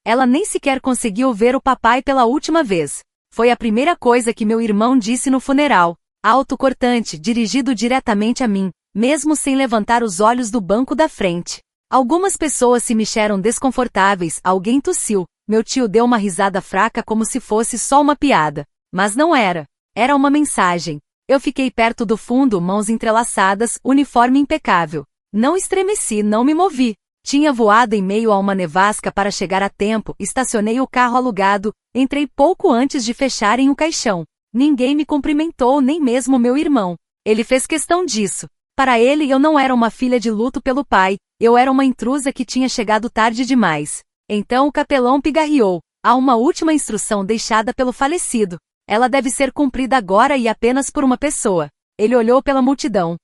Ela nem sequer conseguiu ver o papai pela última vez. Foi a primeira coisa que meu irmão disse no funeral. Alto cortante, dirigido diretamente a mim, mesmo sem levantar os olhos do banco da frente. Algumas pessoas se mexeram desconfortáveis, alguém tossiu. Meu tio deu uma risada fraca como se fosse só uma piada. Mas não era. Era uma mensagem. Eu fiquei perto do fundo, mãos entrelaçadas, uniforme impecável. Não estremeci, não me movi. Tinha voado em meio a uma nevasca para chegar a tempo, estacionei o carro alugado, entrei pouco antes de fecharem o caixão. Ninguém me cumprimentou, nem mesmo meu irmão. Ele fez questão disso. Para ele eu não era uma filha de luto pelo pai, eu era uma intrusa que tinha chegado tarde demais. Então o capelão pigarreou. Há uma última instrução deixada pelo falecido. Ela deve ser cumprida agora e apenas por uma pessoa. Ele olhou pela multidão.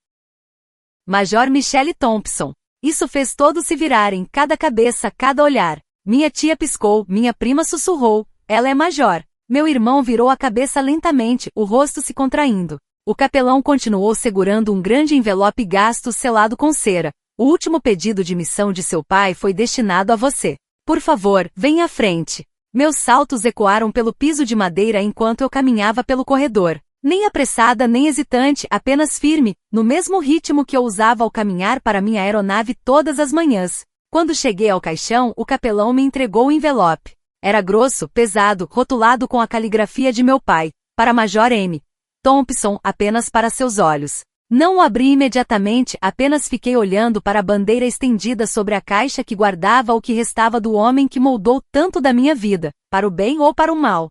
Major Michelle Thompson. Isso fez todos se virarem, cada cabeça, cada olhar. Minha tia piscou, minha prima sussurrou. Ela é major. Meu irmão virou a cabeça lentamente, o rosto se contraindo. O capelão continuou segurando um grande envelope gasto selado com cera. O último pedido de missão de seu pai foi destinado a você. Por favor, venha à frente. Meus saltos ecoaram pelo piso de madeira enquanto eu caminhava pelo corredor. Nem apressada nem hesitante, apenas firme, no mesmo ritmo que eu usava ao caminhar para minha aeronave todas as manhãs. Quando cheguei ao caixão, o capelão me entregou o envelope. Era grosso, pesado, rotulado com a caligrafia de meu pai. Para Major M. Thompson, apenas para seus olhos. Não o abri imediatamente, apenas fiquei olhando para a bandeira estendida sobre a caixa que guardava o que restava do homem que moldou tanto da minha vida, para o bem ou para o mal.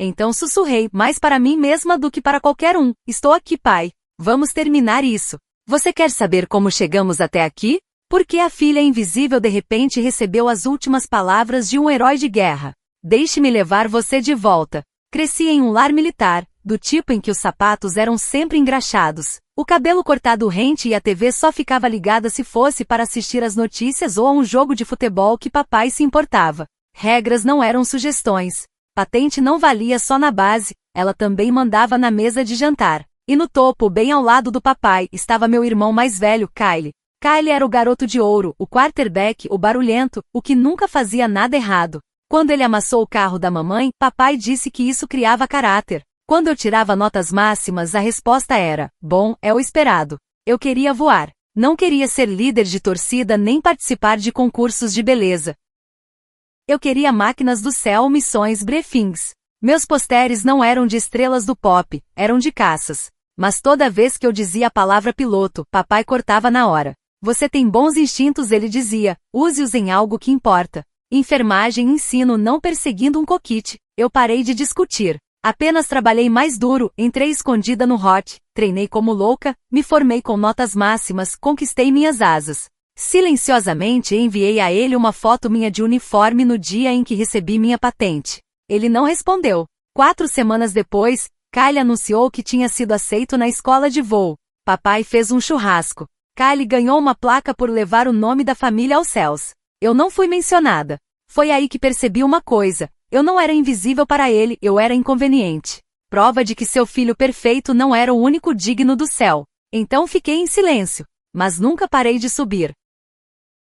Então sussurrei, mais para mim mesma do que para qualquer um. Estou aqui, pai. Vamos terminar isso. Você quer saber como chegamos até aqui? Porque a filha invisível de repente recebeu as últimas palavras de um herói de guerra. Deixe-me levar você de volta. Cresci em um lar militar, do tipo em que os sapatos eram sempre engraxados, o cabelo cortado rente e a TV só ficava ligada se fosse para assistir às notícias ou a um jogo de futebol que papai se importava. Regras não eram sugestões. Patente não valia só na base, ela também mandava na mesa de jantar. E no topo, bem ao lado do papai, estava meu irmão mais velho, Kyle. Kyle era o garoto de ouro, o quarterback, o barulhento, o que nunca fazia nada errado. Quando ele amassou o carro da mamãe, papai disse que isso criava caráter. Quando eu tirava notas máximas, a resposta era: bom, é o esperado. Eu queria voar. Não queria ser líder de torcida nem participar de concursos de beleza. Eu queria máquinas do céu, missões, briefings. Meus posteres não eram de estrelas do pop, eram de caças. Mas toda vez que eu dizia a palavra piloto, papai cortava na hora. Você tem bons instintos, ele dizia, use-os em algo que importa. Enfermagem, ensino, não perseguindo um coquite. Eu parei de discutir. Apenas trabalhei mais duro, entrei escondida no hot, treinei como louca, me formei com notas máximas, conquistei minhas asas. Silenciosamente enviei a ele uma foto minha de uniforme no dia em que recebi minha patente. Ele não respondeu. 4 semanas depois, Kyle anunciou que tinha sido aceito na escola de voo. Papai fez um churrasco. Kyle ganhou uma placa por levar o nome da família aos céus. Eu não fui mencionada. Foi aí que percebi uma coisa. Eu não era invisível para ele, eu era inconveniente. Prova de que seu filho perfeito não era o único digno do céu. Então fiquei em silêncio. Mas nunca parei de subir.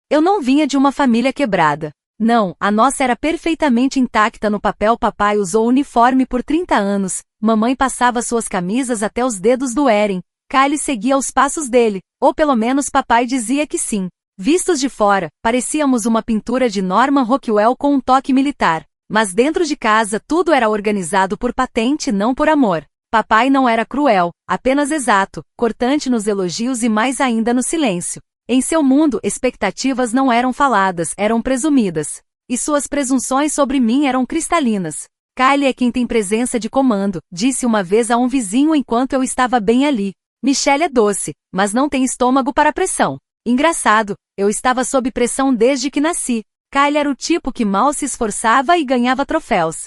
Eu não vinha de uma família quebrada. Não, a nossa era perfeitamente intacta no papel. Papai usou uniforme por 30 anos, mamãe passava suas camisas até os dedos doerem, Kyle seguia os passos dele, ou pelo menos papai dizia que sim. Vistos de fora, parecíamos uma pintura de Norman Rockwell com um toque militar. Mas dentro de casa tudo era organizado por patente, não por amor. Papai não era cruel, apenas exato, cortante nos elogios e mais ainda no silêncio. Em seu mundo, expectativas não eram faladas, eram presumidas. E suas presunções sobre mim eram cristalinas. Kyle é quem tem presença de comando, disse uma vez a um vizinho enquanto eu estava bem ali. Michelle é doce, mas não tem estômago para pressão. Engraçado, eu estava sob pressão desde que nasci. Kyle era o tipo que mal se esforçava e ganhava troféus.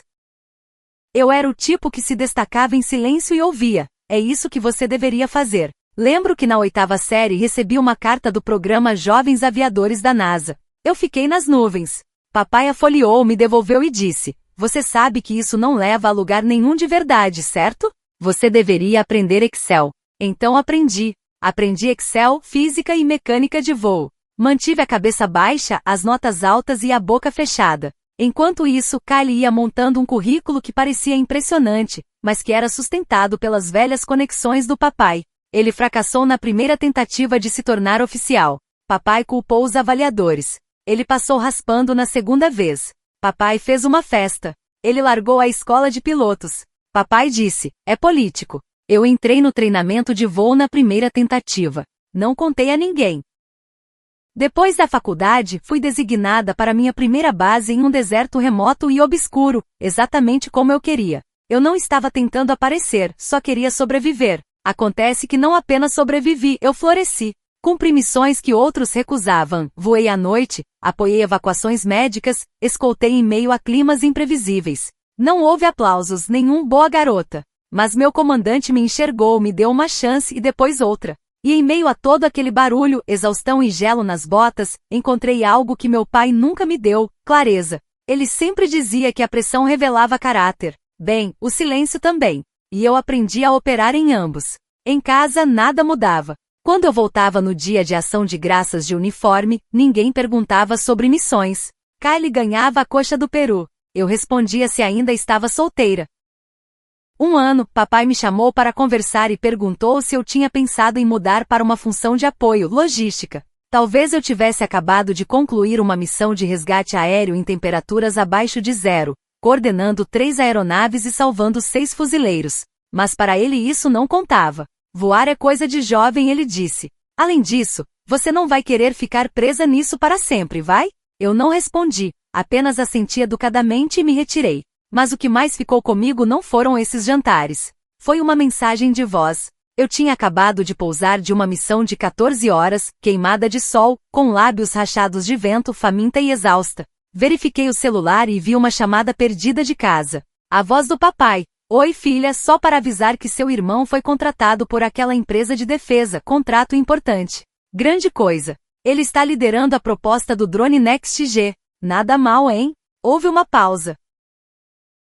Eu era o tipo que se destacava em silêncio e ouvia. É isso que você deveria fazer. Lembro que na 8ª série recebi uma carta do programa Jovens Aviadores da NASA. Eu fiquei nas nuvens. Papai a folheou, me devolveu e disse: você sabe que isso não leva a lugar nenhum de verdade, certo? Você deveria aprender Excel. Então aprendi. Aprendi Excel, física e mecânica de voo. Mantive a cabeça baixa, as notas altas e a boca fechada. Enquanto isso, Kylie ia montando um currículo que parecia impressionante, mas que era sustentado pelas velhas conexões do papai. Ele fracassou na primeira tentativa de se tornar oficial. Papai culpou os avaliadores. Ele passou raspando na segunda vez. Papai fez uma festa. Ele largou a escola de pilotos. Papai disse, é político. Eu entrei no treinamento de voo na primeira tentativa. Não contei a ninguém. Depois da faculdade, fui designada para minha primeira base em um deserto remoto e obscuro, exatamente como eu queria. Eu não estava tentando aparecer, só queria sobreviver. Acontece que não apenas sobrevivi, eu floresci. Cumpri missões que outros recusavam, voei à noite, apoiei evacuações médicas, escoltei em meio a climas imprevisíveis. Não houve aplausos, nenhum boa garota. Mas meu comandante me enxergou, me deu uma chance e depois outra. E em meio a todo aquele barulho, exaustão e gelo nas botas, encontrei algo que meu pai nunca me deu, clareza. Ele sempre dizia que a pressão revelava caráter. Bem, o silêncio também. E eu aprendi a operar em ambos. Em casa nada mudava. Quando eu voltava no dia de ação de graças de uniforme, ninguém perguntava sobre missões. Kylie ganhava a coxa do Peru. Eu respondia se ainda estava solteira. Um ano, papai me chamou para conversar e perguntou se eu tinha pensado em mudar para uma função de apoio, logística. Talvez eu tivesse acabado de concluir uma missão de resgate aéreo em temperaturas abaixo de zero, coordenando 3 aeronaves e salvando 6 fuzileiros. Mas para ele isso não contava. Voar é coisa de jovem, ele disse. Além disso, você não vai querer ficar presa nisso para sempre, vai? Eu não respondi, apenas assenti educadamente e me retirei. Mas o que mais ficou comigo não foram esses jantares. Foi uma mensagem de voz. Eu tinha acabado de pousar de uma missão de 14 horas, queimada de sol, com lábios rachados de vento, faminta e exausta. Verifiquei o celular e vi uma chamada perdida de casa. A voz do papai. Oi filha, só para avisar que seu irmão foi contratado por aquela empresa de defesa, contrato importante. Grande coisa. Ele está liderando a proposta do drone NextG. Nada mal, hein? Houve uma pausa.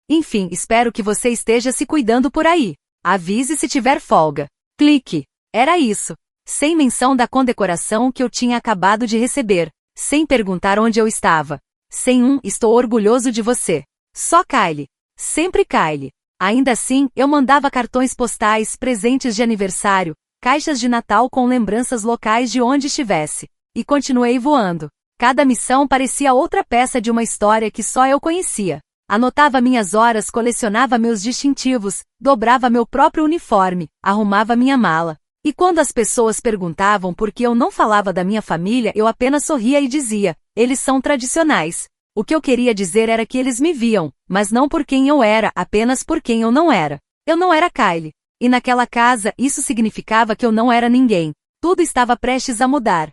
Enfim, espero que você esteja se cuidando por aí. Avise se tiver folga. Clique. Era isso. Sem menção da condecoração que eu tinha acabado de receber. Sem perguntar onde eu estava. Sem estou orgulhoso de você. Só Kylie. Sempre Kylie. Ainda assim, eu mandava cartões postais, presentes de aniversário, caixas de Natal com lembranças locais de onde estivesse. E continuei voando. Cada missão parecia outra peça de uma história que só eu conhecia. Anotava minhas horas, colecionava meus distintivos, dobrava meu próprio uniforme, arrumava minha mala. E quando as pessoas perguntavam por que eu não falava da minha família, eu apenas sorria e dizia, eles são tradicionais. O que eu queria dizer era que eles me viam, mas não por quem eu era, apenas por quem eu não era. Eu não era Kylie. E naquela casa, isso significava que eu não era ninguém. Tudo estava prestes a mudar.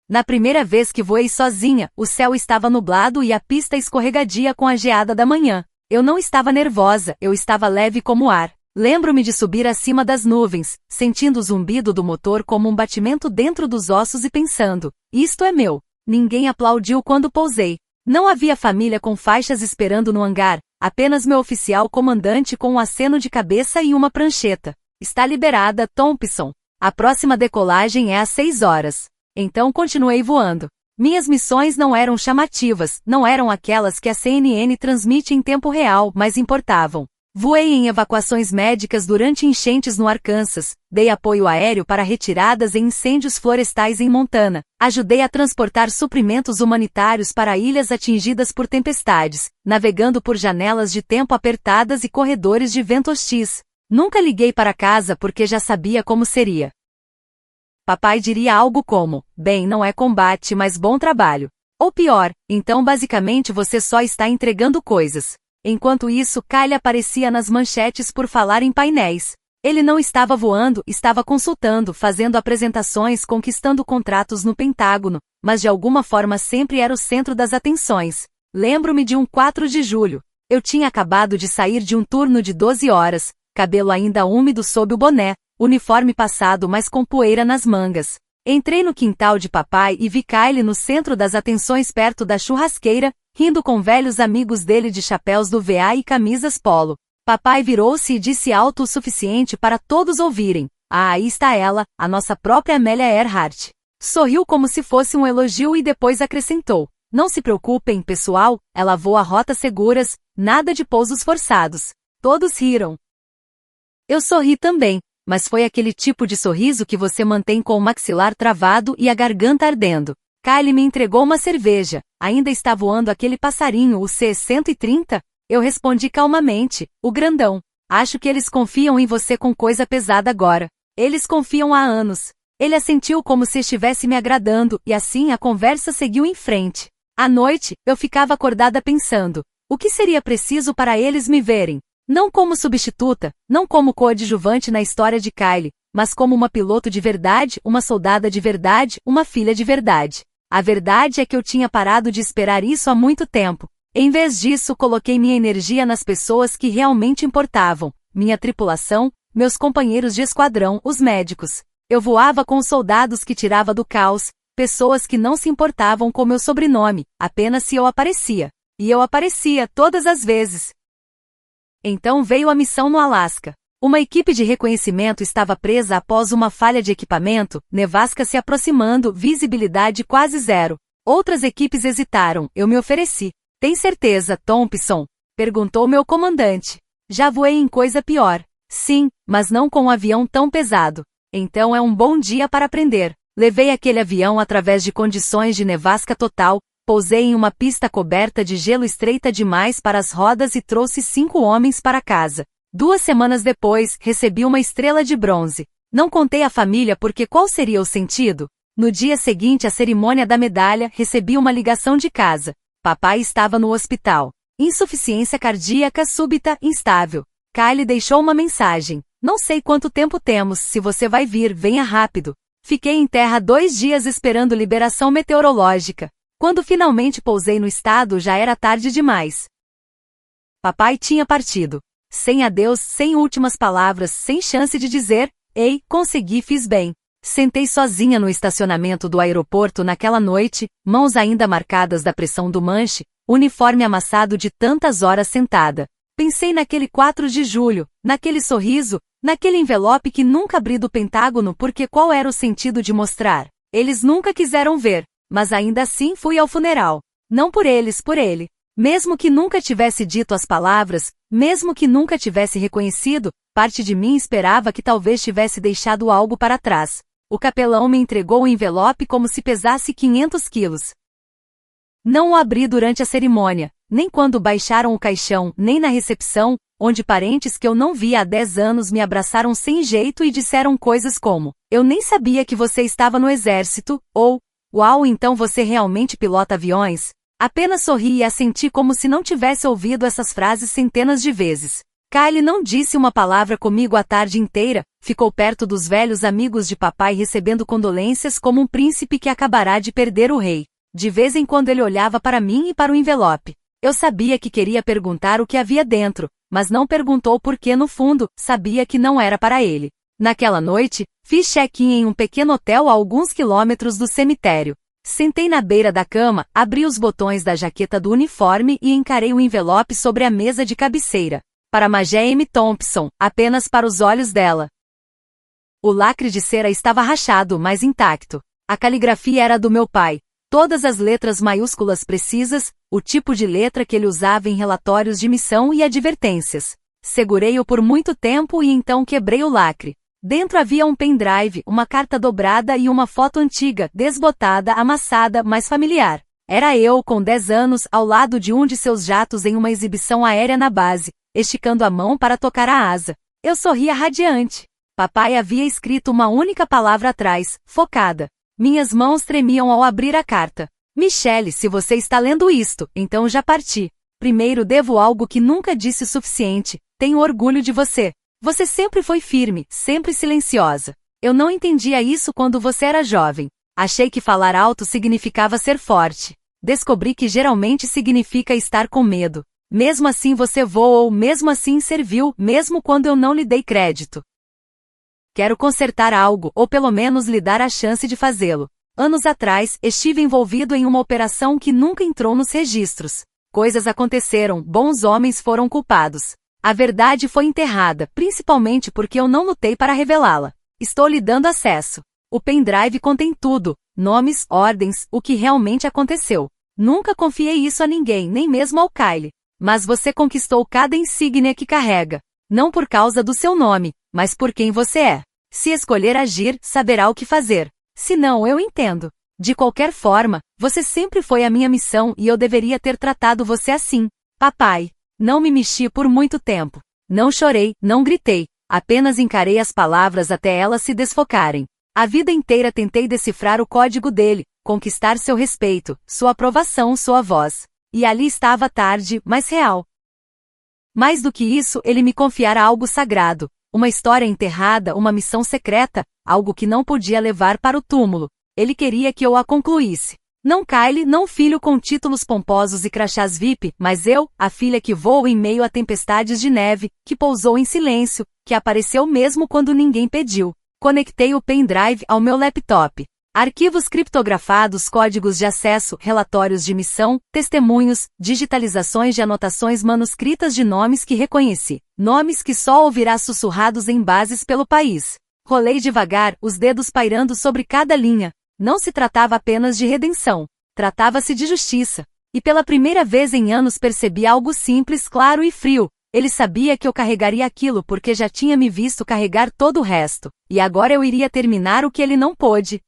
Na primeira vez que voei sozinha, o céu estava nublado e a pista escorregadia com a geada da manhã. Eu não estava nervosa, eu estava leve como ar. Lembro-me de subir acima das nuvens, sentindo o zumbido do motor como um batimento dentro dos ossos e pensando, isto é meu. Ninguém aplaudiu quando pousei. Não havia família com faixas esperando no hangar, apenas meu oficial comandante com um aceno de cabeça e uma prancheta. Está liberada, Thompson. A próxima decolagem é às 6 horas. Então continuei voando. Minhas missões não eram chamativas, não eram aquelas que a CNN transmite em tempo real, mas importavam. Voei em evacuações médicas durante enchentes no Arkansas, dei apoio aéreo para retiradas em incêndios florestais em Montana, ajudei a transportar suprimentos humanitários para ilhas atingidas por tempestades, navegando por janelas de tempo apertadas e corredores de vento hostis. Nunca liguei para casa porque já sabia como seria. Papai diria algo como, bem, não é combate, mas bom trabalho. Ou pior, então basicamente você só está entregando coisas. Enquanto isso, Kylie aparecia nas manchetes por falar em painéis. Ele não estava voando, estava consultando, fazendo apresentações, conquistando contratos no Pentágono, mas de alguma forma sempre era o centro das atenções. Lembro-me de um 4 de julho. Eu tinha acabado de sair de um turno de 12 horas, cabelo ainda úmido sob o boné, uniforme passado mas com poeira nas mangas. Entrei no quintal de papai e vi Kylie no centro das atenções perto da churrasqueira, rindo com velhos amigos dele de chapéus do VA e camisas polo. Papai virou-se e disse alto o suficiente para todos ouvirem. Ah, aí está ela, a nossa própria Amélia Earhart. Sorriu como se fosse um elogio e depois acrescentou: não se preocupem, pessoal, ela voa rotas seguras, nada de pousos forçados. Todos riram. Eu sorri também, mas foi aquele tipo de sorriso que você mantém com o maxilar travado e a garganta ardendo. Kylie me entregou uma cerveja. Ainda está voando aquele passarinho, o C-130? Eu respondi calmamente: o grandão. Acho que eles confiam em você com coisa pesada agora. Eles confiam há anos. Ele assentiu como se estivesse me agradando, e assim a conversa seguiu em frente. À noite, eu ficava acordada pensando: o que seria preciso para eles me verem? Não como substituta, não como coadjuvante na história de Kylie, mas como uma piloto de verdade, uma soldada de verdade, uma filha de verdade. A verdade é que eu tinha parado de esperar isso há muito tempo. Em vez disso, coloquei minha energia nas pessoas que realmente importavam: minha tripulação, meus companheiros de esquadrão, os médicos. Eu voava com os soldados que tirava do caos, pessoas que não se importavam com meu sobrenome, apenas se eu aparecia. E eu aparecia todas as vezes. Então veio a missão no Alasca. Uma equipe de reconhecimento estava presa após uma falha de equipamento, nevasca se aproximando, visibilidade quase zero. Outras equipes hesitaram, eu me ofereci. Tem certeza, Thompson? Perguntou meu comandante. Já voei em coisa pior. Sim, mas não com um avião tão pesado. Então é um bom dia para aprender. Levei aquele avião através de condições de nevasca total, pousei em uma pista coberta de gelo estreita demais para as rodas e trouxe 5 homens para casa. 2 semanas depois, recebi uma estrela de bronze. Não contei à família porque qual seria o sentido? No dia seguinte à cerimônia da medalha, recebi uma ligação de casa. Papai estava no hospital. Insuficiência cardíaca súbita, instável. Kylie deixou uma mensagem. Não sei quanto tempo temos, se você vai vir, venha rápido. Fiquei em terra 2 dias esperando liberação meteorológica. Quando finalmente pousei no estado já era tarde demais. Papai tinha partido. Sem adeus, sem últimas palavras, sem chance de dizer: ei, consegui, fiz bem. Sentei sozinha no estacionamento do aeroporto naquela noite, mãos ainda marcadas da pressão do manche, uniforme amassado de tantas horas sentada. Pensei naquele 4 de julho, naquele sorriso, naquele envelope que nunca abri do Pentágono porque qual era o sentido de mostrar? Eles nunca quiseram ver, mas ainda assim fui ao funeral. Não por eles, por ele. Mesmo que nunca tivesse dito as palavras, mesmo que nunca tivesse reconhecido, parte de mim esperava que talvez tivesse deixado algo para trás. O capelão me entregou o envelope como se pesasse 500 quilos. Não o abri durante a cerimônia, nem quando baixaram o caixão, nem na recepção, onde parentes que eu não via há 10 anos me abraçaram sem jeito e disseram coisas como: eu nem sabia que você estava no exército, ou uau, então você realmente pilota aviões? Apenas sorri e assenti como se não tivesse ouvido essas frases centenas de vezes. Kylie não disse uma palavra comigo a tarde inteira, ficou perto dos velhos amigos de papai recebendo condolências como um príncipe que acabará de perder o rei. De vez em quando ele olhava para mim e para o envelope. Eu sabia que queria perguntar o que havia dentro, mas não perguntou porque no fundo, sabia que não era para ele. Naquela noite, fiz check-in em um pequeno hotel a alguns quilômetros do cemitério. Sentei na beira da cama, abri os botões da jaqueta do uniforme e encarei o envelope sobre a mesa de cabeceira. Para Magé M. Thompson, apenas para os olhos dela. O lacre de cera estava rachado, mas intacto. A caligrafia era do meu pai. Todas as letras maiúsculas precisas, o tipo de letra que ele usava em relatórios de missão e advertências. Segurei-o por muito tempo e então quebrei o lacre. Dentro havia um pendrive, uma carta dobrada e uma foto antiga, desbotada, amassada, mas familiar. Era eu, com 10 anos, ao lado de um de seus jatos em uma exibição aérea na base, esticando a mão para tocar a asa. Eu sorria radiante. Papai havia escrito uma única palavra atrás: focada. Minhas mãos tremiam ao abrir a carta. Michelle, se você está lendo isto, então já parti. Primeiro devo algo que nunca disse o suficiente. Tenho orgulho de você. Você sempre foi firme, sempre silenciosa. Eu não entendia isso quando você era jovem. Achei que falar alto significava ser forte. Descobri que geralmente significa estar com medo. Mesmo assim você voou, mesmo assim serviu, mesmo quando eu não lhe dei crédito. Quero consertar algo, ou pelo menos lhe dar a chance de fazê-lo. Anos atrás, estive envolvido em uma operação que nunca entrou nos registros. Coisas aconteceram, bons homens foram culpados. A verdade foi enterrada, principalmente porque eu não lutei para revelá-la. Estou lhe dando acesso. O pendrive contém tudo, nomes, ordens, o que realmente aconteceu. Nunca confiei isso a ninguém, nem mesmo ao Kyle. Mas você conquistou cada insígnia que carrega. Não por causa do seu nome, mas por quem você é. Se escolher agir, saberá o que fazer. Se não, eu entendo. De qualquer forma, você sempre foi a minha missão e eu deveria ter tratado você assim. Papai. Não me mexi por muito tempo. Não chorei, não gritei. Apenas encarei as palavras até elas se desfocarem. A vida inteira tentei decifrar o código dele, conquistar seu respeito, sua aprovação, sua voz. E ali estava tarde, mas real. Mais do que isso, ele me confiara algo sagrado, uma história enterrada, uma missão secreta, algo que não podia levar para o túmulo. Ele queria que eu a concluísse. Não Kyle, não filho com títulos pomposos e crachás VIP, mas eu, a filha que voa em meio a tempestades de neve, que pousou em silêncio, que apareceu mesmo quando ninguém pediu. Conectei o pendrive ao meu laptop. Arquivos criptografados, códigos de acesso, relatórios de missão, testemunhos, digitalizações de anotações manuscritas de nomes que reconheci. Nomes que só ouvirá sussurrados em bases pelo país. Rolei devagar, os dedos pairando sobre cada linha. Não se tratava apenas de redenção. Tratava-se de justiça. E pela primeira vez em anos percebi algo simples, claro e frio. Ele sabia que eu carregaria aquilo porque já tinha me visto carregar todo o resto. E agora eu iria terminar o que ele não pôde.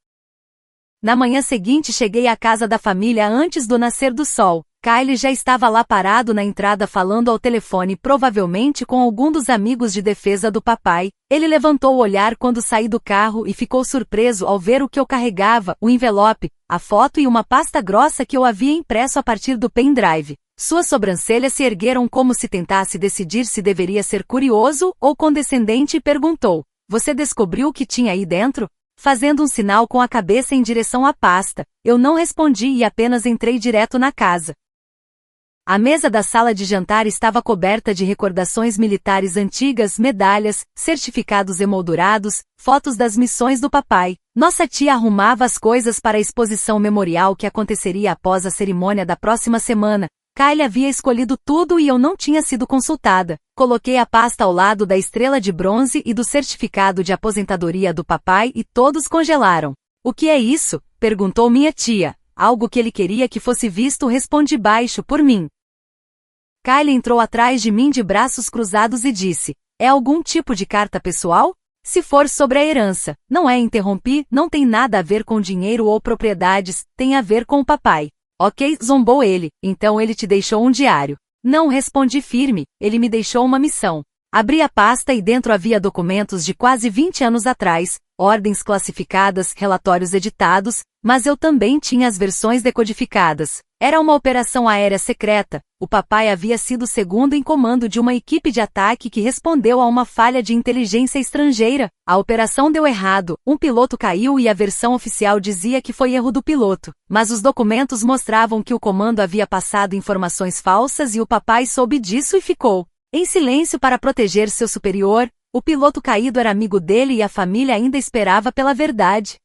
Na manhã seguinte cheguei à casa da família antes do nascer do sol. Kyle já estava lá parado na entrada falando ao telefone, provavelmente com algum dos amigos de defesa do papai. Ele levantou o olhar quando saí do carro e ficou surpreso ao ver o que eu carregava, o envelope, a foto e uma pasta grossa que eu havia impresso a partir do pendrive. Suas sobrancelhas se ergueram como se tentasse decidir se deveria ser curioso ou condescendente e perguntou: "Você descobriu o que tinha aí dentro?" Fazendo um sinal com a cabeça em direção à pasta, eu não respondi e apenas entrei direto na casa. A mesa da sala de jantar estava coberta de recordações militares antigas, medalhas, certificados emoldurados, fotos das missões do papai. Nossa tia arrumava as coisas para a exposição memorial que aconteceria após a cerimônia da próxima semana. Kyle havia escolhido tudo e eu não tinha sido consultada. Coloquei a pasta ao lado da estrela de bronze e do certificado de aposentadoria do papai e todos congelaram. "O que é isso?" perguntou minha tia. "Algo que ele queria que fosse visto", respondi baixo por mim. Kyle entrou atrás de mim de braços cruzados e disse: "É algum tipo de carta pessoal? Se for sobre a herança, não é?" Interrompi, "Não tem nada a ver com dinheiro ou propriedades, tem a ver com o papai." "Ok", zombou ele, "então ele te deixou um diário." "Não", respondi firme, "ele me deixou uma missão." Abri a pasta e dentro havia documentos de quase 20 anos atrás, ordens classificadas, relatórios editados, mas eu também tinha as versões decodificadas. Era uma operação aérea secreta. O papai havia sido segundo em comando de uma equipe de ataque que respondeu a uma falha de inteligência estrangeira. A operação deu errado, um piloto caiu e a versão oficial dizia que foi erro do piloto. Mas os documentos mostravam que o comando havia passado informações falsas e o papai soube disso e ficou em silêncio para proteger seu superior. O piloto caído era amigo dele e a família ainda esperava pela verdade.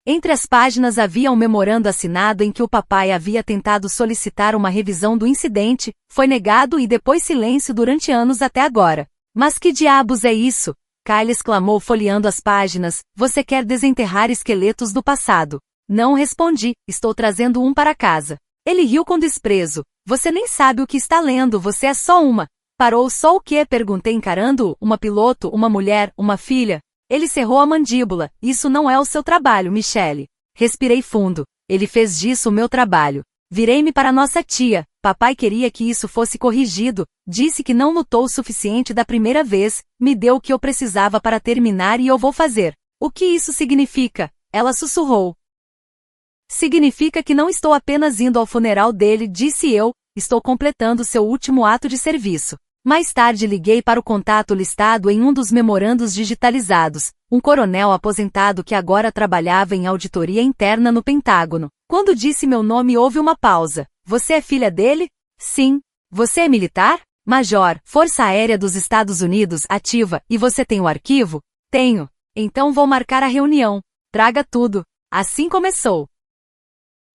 Entre as páginas havia um memorando assinado em que o papai havia tentado solicitar uma revisão do incidente, foi negado e depois silêncio durante anos até agora. "Mas que diabos é isso?" Kyle exclamou folheando as páginas. "Você quer desenterrar esqueletos do passado?" Não respondi, "Estou trazendo um para casa." Ele riu com desprezo. "Você nem sabe o que está lendo, você é só uma." "Parou só o quê?" perguntei encarando-o. "Uma piloto, uma mulher, uma filha?" Ele cerrou a mandíbula. "Isso não é o seu trabalho, Michelle." Respirei fundo. Ele fez disso o meu trabalho. Virei-me para nossa tia. "Papai queria que isso fosse corrigido. Disse que não lutou o suficiente da primeira vez. Me deu o que eu precisava para terminar e eu vou fazer." "O que isso significa?" Ela sussurrou. "Significa que não estou apenas indo ao funeral dele", disse eu. "Estou completando seu último ato de serviço." Mais tarde liguei para o contato listado em um dos memorandos digitalizados, um coronel aposentado que agora trabalhava em auditoria interna no Pentágono. Quando disse meu nome houve uma pausa. "Você é filha dele?" "Sim." "Você é militar?" "Major, Força Aérea dos Estados Unidos, ativa, e você tem o arquivo?" "Tenho." "Então vou marcar a reunião. Traga tudo." Assim começou.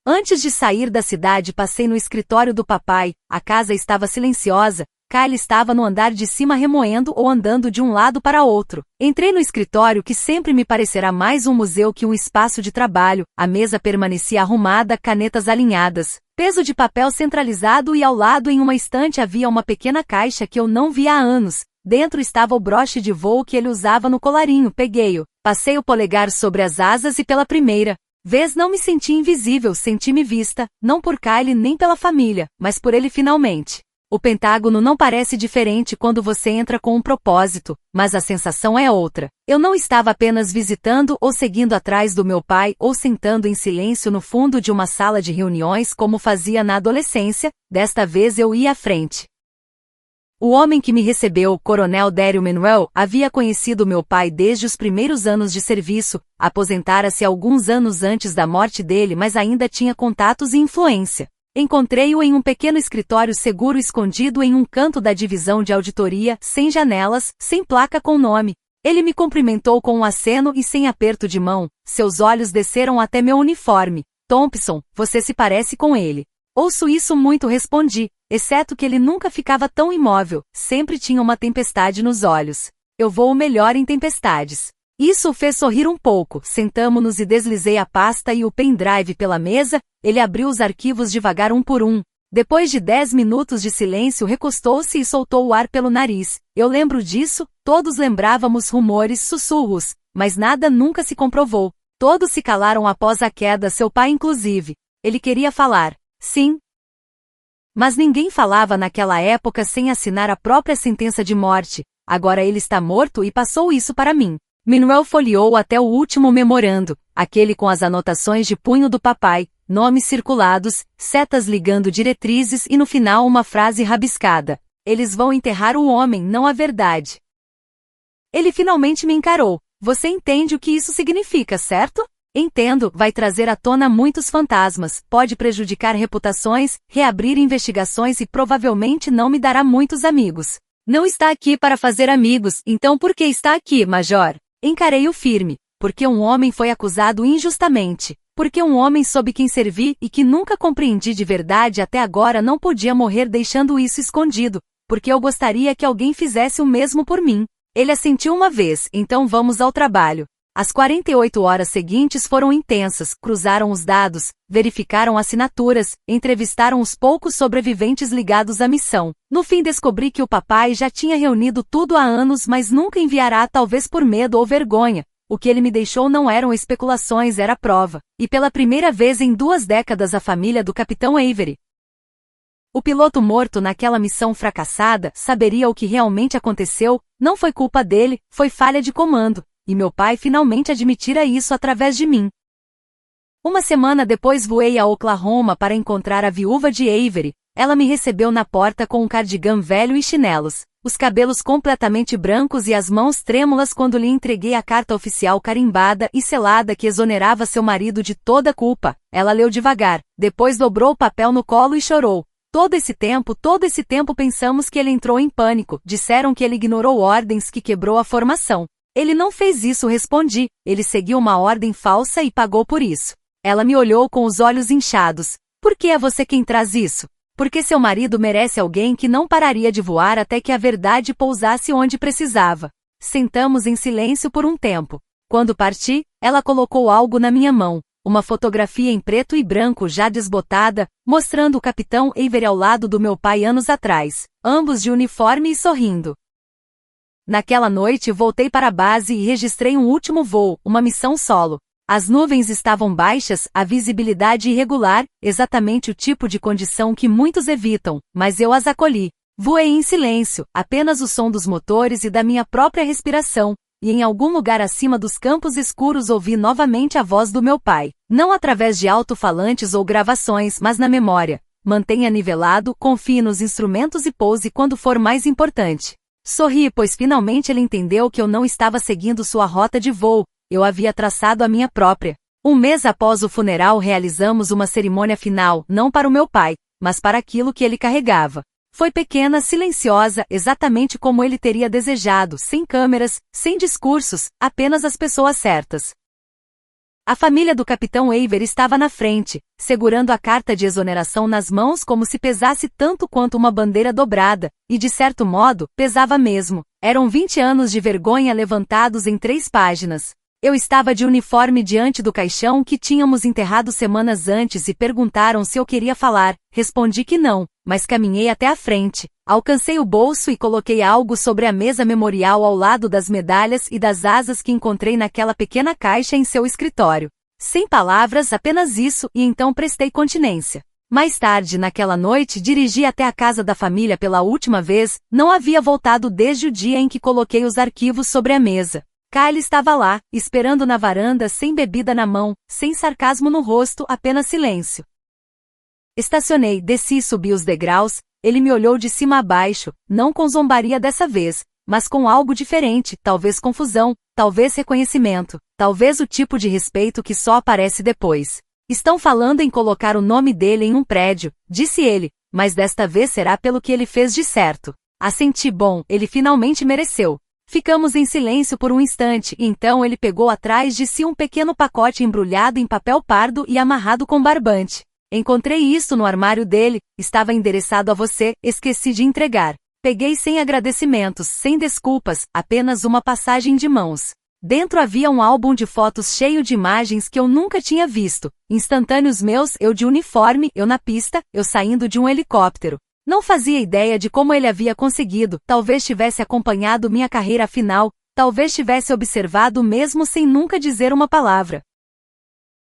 Antes de sair da cidade passei no escritório do papai. A casa estava silenciosa, Kyle estava no andar de cima remoendo ou andando de um lado para outro. Entrei no escritório que sempre me parecerá mais um museu que um espaço de trabalho. A mesa permanecia arrumada, canetas alinhadas, peso de papel centralizado e ao lado em uma estante havia uma pequena caixa que eu não via há anos. Dentro estava o broche de voo que ele usava no colarinho. Peguei-o, passei o polegar sobre as asas e pela primeira vez não me senti invisível, senti-me vista, não por Kyle nem pela família, mas por ele finalmente. O Pentágono não parece diferente quando você entra com um propósito, mas a sensação é outra. Eu não estava apenas visitando ou seguindo atrás do meu pai ou sentando em silêncio no fundo de uma sala de reuniões como fazia na adolescência, desta vez eu ia à frente. O homem que me recebeu, Coronel Daryl Manuel, havia conhecido meu pai desde os primeiros anos de serviço, aposentara-se alguns anos antes da morte dele, mas ainda tinha contatos e influência. Encontrei-o em um pequeno escritório seguro escondido em um canto da divisão de auditoria, sem janelas, sem placa com nome. Ele me cumprimentou com um aceno e sem aperto de mão, seus olhos desceram até meu uniforme. Thompson, você se parece com ele. Ouço isso muito, respondi, exceto que ele nunca ficava tão imóvel, sempre tinha uma tempestade nos olhos. Eu vou melhor em tempestades. Isso o fez sorrir um pouco, sentamo-nos e deslizei a pasta e o pendrive pela mesa, ele abriu os arquivos devagar um por um. Depois de 10 minutos de silêncio recostou-se e soltou o ar pelo nariz. Eu lembro disso, todos lembrávamos rumores, sussurros, mas nada nunca se comprovou. Todos se calaram após a queda, seu pai inclusive. Ele queria falar. Sim. Mas ninguém falava naquela época sem assinar a própria sentença de morte. Agora ele está morto e passou isso para mim. Manuel folheou até o último memorando, aquele com as anotações de punho do papai, nomes circulados, setas ligando diretrizes e no final uma frase rabiscada. Eles vão enterrar o homem, não a verdade. Ele finalmente me encarou. Você entende o que isso significa, certo? Entendo, vai trazer à tona muitos fantasmas, pode prejudicar reputações, reabrir investigações e provavelmente não me dará muitos amigos. Não está aqui para fazer amigos, então por que está aqui, Major? Encarei-o firme, porque um homem foi acusado injustamente, porque um homem sob quem servi e que nunca compreendi de verdade até agora não podia morrer deixando isso escondido, porque eu gostaria que alguém fizesse o mesmo por mim. Ele assentiu uma vez, então vamos ao trabalho. As 48 horas seguintes foram intensas, cruzaram os dados, verificaram assinaturas, entrevistaram os poucos sobreviventes ligados à missão. No fim descobri que o papai já tinha reunido tudo há anos, mas nunca enviará, talvez por medo ou vergonha. O que ele me deixou não eram especulações, era prova. E pela primeira vez em 2 décadas a família do Capitão Avery. O piloto morto naquela missão fracassada saberia o que realmente aconteceu, não foi culpa dele, foi falha de comando. E meu pai finalmente admitira isso através de mim. Uma semana depois voei a Oklahoma para encontrar a viúva de Avery. Ela me recebeu na porta com um cardigã velho e chinelos, os cabelos completamente brancos e as mãos trêmulas quando lhe entreguei a carta oficial carimbada e selada que exonerava seu marido de toda culpa. Ela leu devagar, depois dobrou o papel no colo e chorou. Todo esse tempo pensamos que ele entrou em pânico, disseram que ele ignorou ordens, que quebrou a formação. Ele não fez isso, respondi, ele seguiu uma ordem falsa e pagou por isso. Ela me olhou com os olhos inchados. Por que é você quem traz isso? Porque seu marido merece alguém que não pararia de voar até que a verdade pousasse onde precisava. Sentamos em silêncio por um tempo. Quando parti, ela colocou algo na minha mão, uma fotografia em preto e branco já desbotada, mostrando o Capitão Avery ao lado do meu pai anos atrás, ambos de uniforme e sorrindo. Naquela noite voltei para a base e registrei um último voo, uma missão solo. As nuvens estavam baixas, a visibilidade irregular, exatamente o tipo de condição que muitos evitam, mas eu as acolhi. Voei em silêncio, apenas o som dos motores e da minha própria respiração, e em algum lugar acima dos campos escuros ouvi novamente a voz do meu pai, não através de alto-falantes ou gravações, mas na memória. Mantenha nivelado, confie nos instrumentos e pouse quando for mais importante. Sorri, pois finalmente ele entendeu que eu não estava seguindo sua rota de voo, eu havia traçado a minha própria. Um mês após o funeral realizamos uma cerimônia final, não para o meu pai, mas para aquilo que ele carregava. Foi pequena, silenciosa, exatamente como ele teria desejado, sem câmeras, sem discursos, apenas as pessoas certas. A família do Capitão Avery estava na frente, segurando a carta de exoneração nas mãos como se pesasse tanto quanto uma bandeira dobrada, e de certo modo, pesava mesmo. Eram 20 anos de vergonha levantados em 3 páginas. Eu estava de uniforme diante do caixão que tínhamos enterrado semanas antes e perguntaram se eu queria falar. Respondi que não, mas caminhei até a frente. Alcancei o bolso e coloquei algo sobre a mesa memorial ao lado das medalhas e das asas que encontrei naquela pequena caixa em seu escritório. Sem palavras, apenas isso, e então prestei continência. Mais tarde naquela noite dirigi até a casa da família pela última vez, não havia voltado desde o dia em que coloquei os arquivos sobre a mesa. Kyle estava lá, esperando na varanda sem bebida na mão, sem sarcasmo no rosto, apenas silêncio. Estacionei, desci e subi os degraus, ele me olhou de cima a baixo, não com zombaria dessa vez, mas com algo diferente, talvez confusão, talvez reconhecimento, talvez o tipo de respeito que só aparece depois. Estão falando em colocar o nome dele em um prédio, disse ele, mas desta vez será pelo que ele fez de certo. Assenti, bom, ele finalmente mereceu. Ficamos em silêncio por um instante e então ele pegou atrás de si um pequeno pacote embrulhado em papel pardo e amarrado com barbante. Encontrei isso no armário dele, estava endereçado a você, esqueci de entregar. Peguei sem agradecimentos, sem desculpas, apenas uma passagem de mãos. Dentro havia um álbum de fotos cheio de imagens que eu nunca tinha visto. Instantâneos meus, eu de uniforme, eu na pista, eu saindo de um helicóptero. Não fazia ideia de como ele havia conseguido, talvez tivesse acompanhado minha carreira final, talvez tivesse observado mesmo sem nunca dizer uma palavra.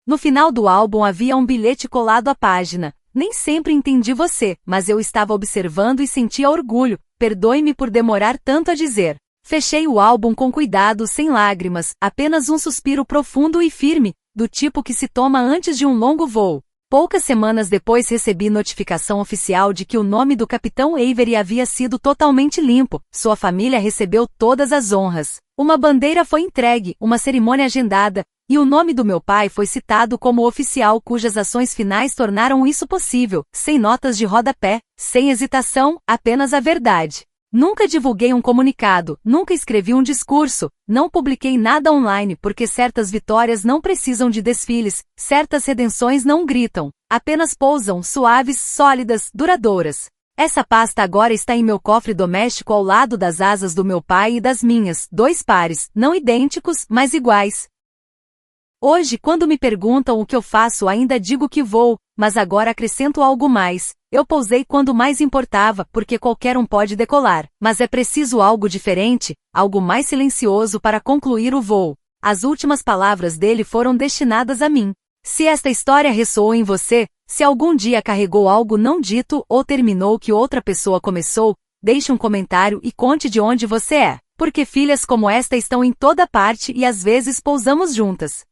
No final do álbum havia um bilhete colado à página. Nem sempre entendi você, mas eu estava observando e sentia orgulho, perdoe-me por demorar tanto a dizer. Fechei o álbum com cuidado, sem lágrimas, apenas um suspiro profundo e firme, do tipo que se toma antes de um longo voo. Poucas semanas depois recebi notificação oficial de que o nome do Capitão Avery havia sido totalmente limpo, sua família recebeu todas as honras. Uma bandeira foi entregue, uma cerimônia agendada, e o nome do meu pai foi citado como oficial cujas ações finais tornaram isso possível, sem notas de rodapé, sem hesitação, apenas a verdade. Nunca divulguei um comunicado, nunca escrevi um discurso, não publiquei nada online porque certas vitórias não precisam de desfiles, certas redenções não gritam, apenas pousam, suaves, sólidas, duradouras. Essa pasta agora está em meu cofre doméstico ao lado das asas do meu pai e das minhas, 2 pares, não idênticos, mas iguais. Hoje, quando me perguntam o que eu faço, ainda digo que vou, mas agora acrescento algo mais. Eu pousei quando mais importava, porque qualquer um pode decolar, mas é preciso algo diferente, algo mais silencioso para concluir o voo. As últimas palavras dele foram destinadas a mim. Se esta história ressoou em você, se algum dia carregou algo não dito ou terminou o que outra pessoa começou, deixe um comentário e conte de onde você é, porque filhas como esta estão em toda parte e às vezes pousamos juntas.